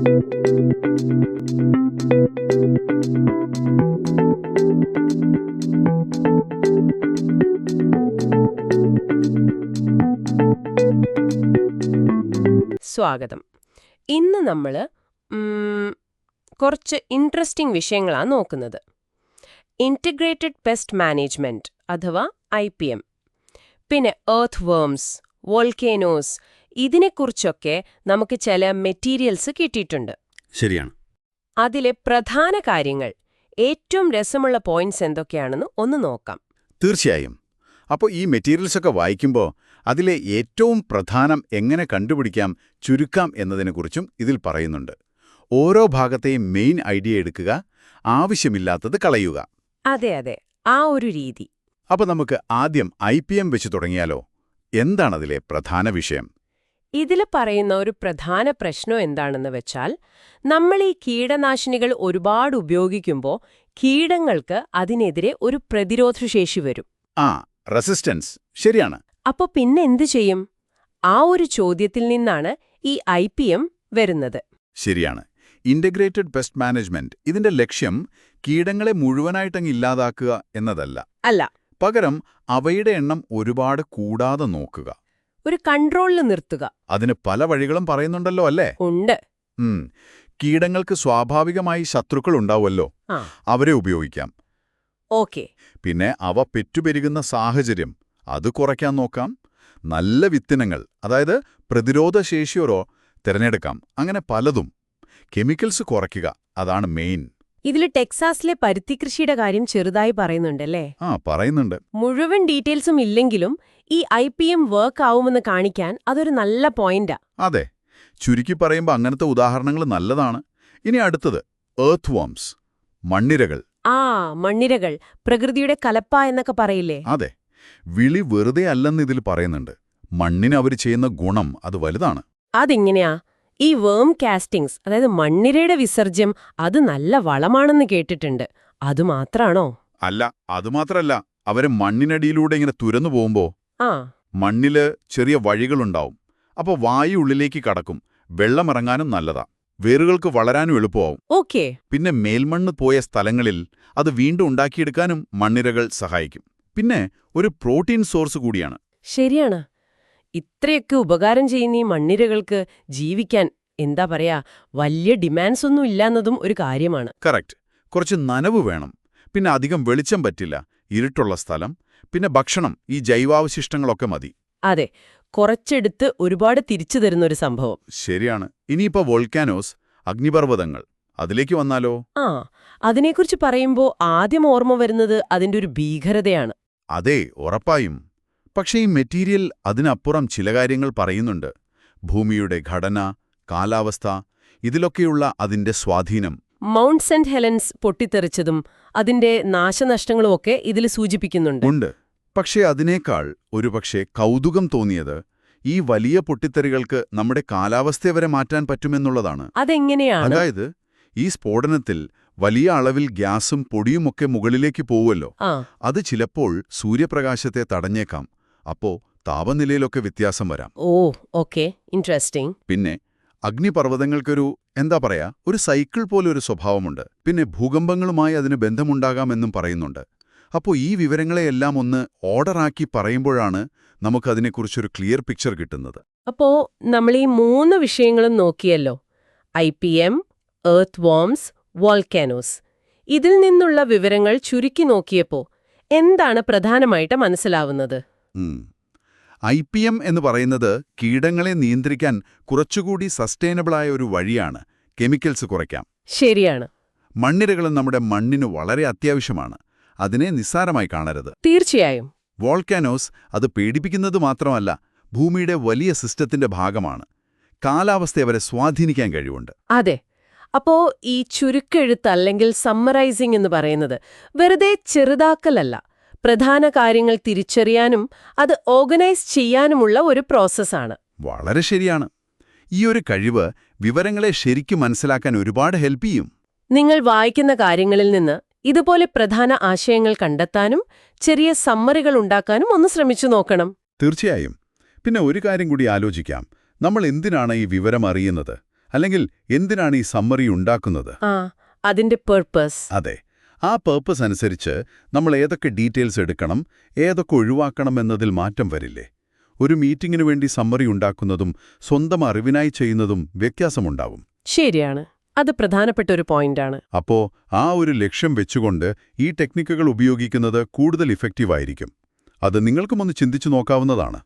സ്വാഗതം. ഇന്ന് നമ്മൾ കുറച്ച് ഇൻട്രസ്റ്റിംഗ് വിഷയങ്ങളാണ് നോക്കുന്നത്. ഇൻറ്റഗ്രേറ്റഡ് പെസ്റ്റ് മാനേജ്മെന്റ് അഥവാ IPM, പിന്നെ എർത്ത് വേംസ്, വോൾക്കേനോസ്, ഇതിനെക്കുറിച്ചൊക്കെ നമുക്ക് ചില മെറ്റീരിയൽസ് കിട്ടിയിട്ടുണ്ട്. ശരിയാണ്. അതിലെ പ്രധാന കാര്യങ്ങൾ, ഏറ്റവും രസമുള്ള പോയിന്റ്സ് എന്തൊക്കെയാണെന്ന് ഒന്ന് നോക്കാം. തീർച്ചയായും. അപ്പോൾ ഈ മെറ്റീരിയൽസൊക്കെ വായിക്കുമ്പോൾ അതിലെ ഏറ്റവും പ്രധാനം എങ്ങനെ കണ്ടുപിടിക്കാം, ചുരുക്കാം എന്നതിനെക്കുറിച്ചും ഇതിൽ പറയുന്നുണ്ട്. ഓരോ ഭാഗത്തെയും മെയിൻ ഐഡിയ എടുക്കുക, ആവശ്യമില്ലാത്തത് കളയുക. അതെ അതെ, ആ ഒരു രീതി. അപ്പോൾ നമുക്ക് ആദ്യം IPM വെച്ച് തുടങ്ങിയാലോ? എന്താണതിലെ പ്രധാന വിഷയം? ഇതിൽ പറയുന്ന ഒരു പ്രധാന പ്രശ്നം എന്താണെന്ന് വെച്ചാൽ, നമ്മൾ ഈ കീടനാശിനികൾ ഒരുപാട് ഉപയോഗിക്കുമ്പോൾ കീടങ്ങൾക്ക് അതിനെതിരെ ഒരു പ്രതിരോധശേഷി വരും. റെസിസ്റ്റൻസ്. ശരിയാണ്. അപ്പൊ പിന്നെ എന്തു ചെയ്യും? ആ ഒരു ചോദ്യത്തിൽ നിന്നാണ് ഈ IPM വരുന്നത്. ശരിയാണ്. ഇന്റഗ്രേറ്റഡ് പെസ്റ്റ് മാനേജ്മെന്റ് ഇതിന്റെ ലക്ഷ്യം കീടങ്ങളെ മുഴുവനായിട്ടങ്ങ് ഇല്ലാതാക്കുക എന്നതല്ല. അല്ല, പകരം അവയുടെ എണ്ണം ഒരുപാട് കൂടാതെ നോക്കുക, ഒരു കൺട്രോളിൽ നിർത്തുക. അതിന് പല വഴികളും പറയുന്നുണ്ടല്ലോ, അല്ലേ? ഉണ്ട്. കീടങ്ങൾക്ക് സ്വാഭാവികമായി ശത്രുക്കൾ ഉണ്ടാവുമല്ലോ, അവരെ ഉപയോഗിക്കാം. ഓക്കെ. പിന്നെ അവ പെറ്റുപെരുകുന്ന സാഹചര്യം അത് കുറയ്ക്കാൻ നോക്കാം. നല്ല വിത്തിനങ്ങൾ, അതായത് പ്രതിരോധശേഷിയോരോ തിരഞ്ഞെടുക്കാം. അങ്ങനെ പലതും. കെമിക്കൽസ് കുറയ്ക്കുക, അതാണ് മെയിൻ. ഇതിൽ ടെക്സാസിലെ പരുത്തി കൃഷിയുടെ കാര്യം ചെറുതായി പറയുന്നുണ്ടല്ലേ? പറയുന്നുണ്ട്. മുഴുവൻ ഡീറ്റെയിൽസും ഇല്ലെങ്കിലും ഈ IPM വർക്ക് ആവുമെന്ന് കാണിക്കാൻ അതൊരു നല്ല പോയിന്റാ. അതെ, ചുരുക്കി പറയുമ്പോൾ അങ്ങനത്തെ ഉദാഹരണങ്ങൾ നല്ലതാണ്. ഇനി അടുത്തത് എർത്ത് വേംസ്, മണ്ണിരകൾ. മണ്ണിരകൾ, പ്രകൃതിയുടെ കലപ്പ എന്നൊക്കെ പറയില്ലേ? അതെ, വിളി വെറുതെ അല്ലെന്ന് ഇതിൽ പറയുന്നുണ്ട്. മണ്ണിന് അവർ ചെയ്യുന്ന ഗുണം അത് വലുതാണ്. അതെങ്ങനെയാ? ഈ വേം കാസ്റ്റിംഗ്സ്, അതായത് മണ്ണിരയുടെ വിസർജ്യം, അത് നല്ല വളമാണെന്ന് കേട്ടിട്ടുണ്ട്. അതുമാത്രാണോ? അല്ല, അതുമാത്രല്ല. അവര് മണ്ണിനടിയിലൂടെ ഇങ്ങനെ തുരന്നു പോകുമ്പോ മണ്ണില് ചെറിയ വഴികളുണ്ടാവും. അപ്പോൾ വായു ഉള്ളിലേക്ക് കടക്കും. വെള്ളമിറങ്ങാനും നല്ലതാ. വേരുകൾക്ക് വളരാനും എളുപ്പമാവും. ഓക്കേ. പിന്നെ മേൽമണ്ണ് പോയ സ്ഥലങ്ങളിൽ അത് വീണ്ടും ഉണ്ടാക്കിയെടുക്കാനും മണ്ണിരകൾ സഹായിക്കും. പിന്നെ ഒരു പ്രോട്ടീൻ സോഴ്സ് കൂടിയാണ്. ശരിയാണ്. ഇത്രയൊക്കെ ഉപകാരം ചെയ്യുന്ന ഈ മണ്ണിരകൾക്ക് ജീവിക്കാൻ എന്താ പറയാ, വലിയ ഡിമാൻഡ്സ് ഒന്നും ഇല്ലാന്നതും ഒരു കാര്യമാണ്. കറക്റ്റ്. കുറച്ച് നനവ് വേണം, പിന്നെ അധികം വെളിച്ചം പറ്റില്ല, ഇരുട്ടുള്ള സ്ഥലം, പിന്നെ ഭക്ഷണം, ഈ ജൈവാവശിഷ്ടങ്ങളൊക്കെ മതി. അതെ, കുറച്ചെടുത്ത് ഒരുപാട് തിരിച്ചു തരുന്നൊരു സംഭവം. ശരിയാണ്. ഇനിയിപ്പോ വോൾക്കാനോസ്, അഗ്നിപർവ്വതങ്ങൾ, അതിലേക്ക് വന്നാലോ? അതിനെക്കുറിച്ച് പറയുമ്പോൾ ആദ്യം ഓർമ്മ വരുന്നത് അതിന്റെ ഒരു ഭീകരതയാണ്. അതെ, ഉറപ്പായും. പക്ഷേ ഈ മെറ്റീരിയൽ അതിനപ്പുറം ചില കാര്യങ്ങൾ പറയുന്നുണ്ട്. ഭൂമിയുടെ ഘടന, കാലാവസ്ഥ, ഇതിലൊക്കെയുള്ള അതിന്റെ സ്വാധീനം. മൗണ്ട് സെന്റ് ഹെലൻസ് പൊട്ടിത്തെറിച്ചതും അതിന്റെ നാശനഷ്ടങ്ങളുമൊക്കെ ഇതിൽ സൂചിപ്പിക്കുന്നുണ്ട്. ഉണ്ട്. പക്ഷേ അതിനേക്കാൾ ഒരുപക്ഷെ കൗതുകം തോന്നിയത് ഈ വലിയ പൊട്ടിത്തെറികൾക്ക് നമ്മുടെ കാലാവസ്ഥയെ വരെ മാറ്റാൻ പറ്റുമെന്നുള്ളതാണ്. അതെങ്ങനെയാണ്? അതായത് ഈ സ്ഫോടനത്തിൽ വലിയ അളവിൽ ഗ്യാസും പൊടിയുമൊക്കെ മുകളിലേക്ക് പോവുമല്ലോ, അത് ചിലപ്പോൾ സൂര്യപ്രകാശത്തെ തടഞ്ഞേക്കാം. അപ്പോ താപനിലയിലൊക്കെ വ്യത്യാസം വരാം. Okay, interesting. പിന്നെ അഗ്നിപർവ്വതങ്ങൾക്കൊരു ഒരു സൈക്കിൾ പോലൊരു സ്വഭാവമുണ്ട്. പിന്നെ ഭൂകമ്പങ്ങളുമായി അതിന് ബന്ധമുണ്ടാകാമെന്നും പറയുന്നുണ്ട്. അപ്പോൾ ഈ വിവരങ്ങളെയെല്ലാം ഒന്ന് ഓർഡറാക്കി പറയുമ്പോഴാണ് നമുക്കതിനെക്കുറിച്ചൊരു ക്ലിയർ പിക്ചർ കിട്ടുന്നത്. അപ്പോ നമ്മൾ ഈ 3 വിഷയങ്ങളും നോക്കിയല്ലോ: IPM, എർത്ത് വേംസ്, വോൾക്കാനോസ്. ഇതിൽ നിന്നുള്ള വിവരങ്ങൾ ചുരുക്കി നോക്കിയപ്പോൾ എന്താണ് പ്രധാനമായിട്ട് മനസ്സിലാവുന്നത്? IPM എന്ന് പറയുന്നത് കീടങ്ങളെ നിയന്ത്രിക്കാൻ കുറച്ചുകൂടി സസ്റ്റൈനബിളായ ഒരു വഴിയാണ്. കെമിക്കൽസ് കുറയ്ക്കാം. ശരിയാണ്. മണ്ണിരകളും നമ്മുടെ മണ്ണിന് വളരെ അത്യാവശ്യമാണ്. അതിനെ നിസ്സാരമായി കാണരുത്. തീർച്ചയായും. വോൾക്കാനോസ് അത് പേടിപ്പിക്കുന്നത് മാത്രമല്ല, ഭൂമിയുടെ വലിയ സിസ്റ്റത്തിന്റെ ഭാഗമാണ്. കാലാവസ്ഥയെ വരെ സ്വാധീനിക്കാൻ കഴിവുണ്ട്. അതെ. അപ്പോ ഈ ചുരുക്കെഴുത്ത് അല്ലെങ്കിൽ സമ്മറൈസിംഗ് എന്ന് പറയുന്നത് വെറുതെ ചെറുതാക്കലല്ല, പ്രധാന കാര്യങ്ങൾ തിരിച്ചറിയാനും അത് ഓർഗനൈസ് ചെയ്യാനുമുള്ള ഒരു പ്രോസസ്സാണ്. വളരെ ശരിയാണ്. ഈ ഒരു കഴിവ് വിവരങ്ങളെ ശരിക്കും മനസ്സിലാക്കാൻ ഒരുപാട് ഹെൽപ്പ് ചെയ്യും. നിങ്ങൾ വായിക്കുന്ന കാര്യങ്ങളിൽ നിന്ന് ഇതുപോലെ പ്രധാന ആശയങ്ങൾ കണ്ടെത്താനും ചെറിയ സമ്മറികൾ ഉണ്ടാക്കാനും ഒന്ന് ശ്രമിച്ചു നോക്കണം. തീർച്ചയായും. പിന്നെ ഒരു കാര്യം കൂടി ആലോചിക്കാം. നമ്മൾ എന്തിനാണ് ഈ വിവരം അറിയുന്നത്? അല്ലെങ്കിൽ എന്തിനാണ് ഈ സമ്മറി ഉണ്ടാക്കുന്നത്? അതിന്റെ പർപ്പസ്. അതെ, ആ പർപ്പസ് അനുസരിച്ച് നമ്മൾ ഏതൊക്കെ ഡീറ്റെയിൽസ് എടുക്കണം, ഏതൊക്കെ ഒഴിവാക്കണം എന്നതിൽ മാറ്റം വരില്ലേ? ഒരു മീറ്റിംഗിനു വേണ്ടി സമ്മറി ഉണ്ടാക്കുന്നതും സ്വന്തം അറിവിനായി ചെയ്യുന്നതും വ്യത്യാസമുണ്ടാവും. ശരിയാണ്, അത് പ്രധാനപ്പെട്ട ഒരു പോയിന്റാണ്. അപ്പോ ആ ഒരു ലക്ഷ്യം വെച്ചുകൊണ്ട് ഈ ടെക്നിക്കുകൾ ഉപയോഗിക്കുന്നത് കൂടുതൽ ഇഫക്റ്റീവായിരിക്കും. അത് നിങ്ങൾക്കും ഒന്ന് ചിന്തിച്ചു നോക്കാവുന്നതാണ്.